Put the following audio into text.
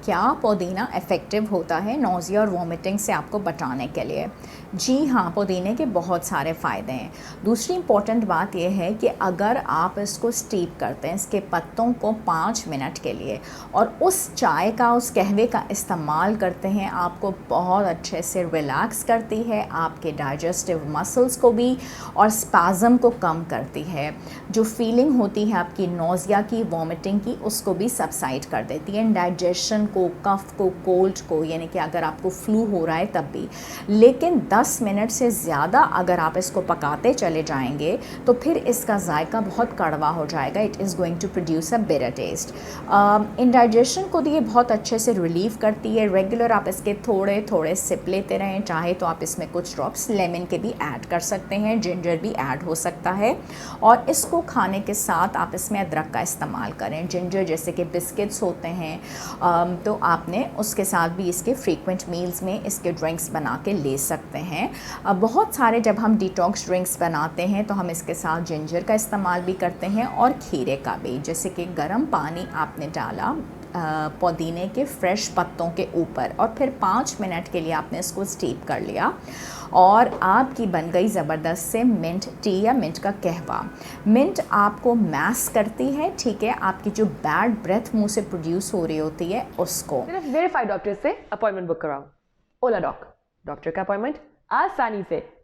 क्या पुदीना इफ़ेक्टिव होता है नोज़िया और वॉमिटिंग से आपको बचाने के लिए? जी हाँ, पुदीने के बहुत सारे फ़ायदे हैं। दूसरी इम्पॉर्टेंट बात यह है कि अगर आप इसको स्टीप करते हैं, इसके पत्तों को 5 मिनट के लिए, और उस चाय का, उस कहवे का इस्तेमाल करते हैं, आपको बहुत अच्छे से रिलैक्स करती है, आपके डाइजेस्टिव मसल्स को भी और स्पैज़म को कम करती है। जो फीलिंग होती है आपकी नोज़िया की, वॉमिटिंग की, उसको भी सबसाइड कर देती है। डाइजेशन को, कफ को, कोल्ड को, यानी कि अगर आपको फ्लू हो रहा है तब भी। लेकिन 10 मिनट से ज़्यादा अगर आप इसको पकाते चले जाएंगे तो फिर इसका जायका बहुत कड़वा हो जाएगा। It is going to produce a bitter taste. Indigestion को ये बहुत अच्छे से रिलीव करती है। रेगुलर आप इसके थोड़े थोड़े सिप लेते रहें। चाहे तो आप इसमें कुछ ड्रॉप्स लेमन के भी ऐड कर सकते हैं, जिंजर भी ऐड हो सकता है। और इसको खाने के साथ आप इसमें अदरक का इस्तेमाल करें। जिंजर जैसे कि बिस्किट्स होते हैं, तो आपने उसके साथ भी इसके फ्रीक्वेंट मील्स में इसके ड्रिंक्स बना के ले सकते हैं। बहुत सारे जब हम डिटॉक्स ड्रिंक्स बनाते हैं तो हम इसके साथ जिंजर का इस्तेमाल भी करते हैं और खीरे का भी। जैसे कि गर्म पानी आपने डाला पुदीने के फ्रेश पत्तों के ऊपर और फिर 5 मिनट के लिए आपने इसको स्टीप कर लिया और आपकी बन गई ज़बरदस्त से मिंट टी या मिंट का कहवा। मिंट आपको मैस करती है, ठीक है, आपकी जो बैड ब्रेथ मुंह से प्रोड्यूस हो रही होती है उसको। सिर्फ वेरीफाइड डॉक्टर से अपॉइंटमेंट बुक कराओ। ओला डॉक, डॉक्टर का अपॉइंटमेंट आसानी से।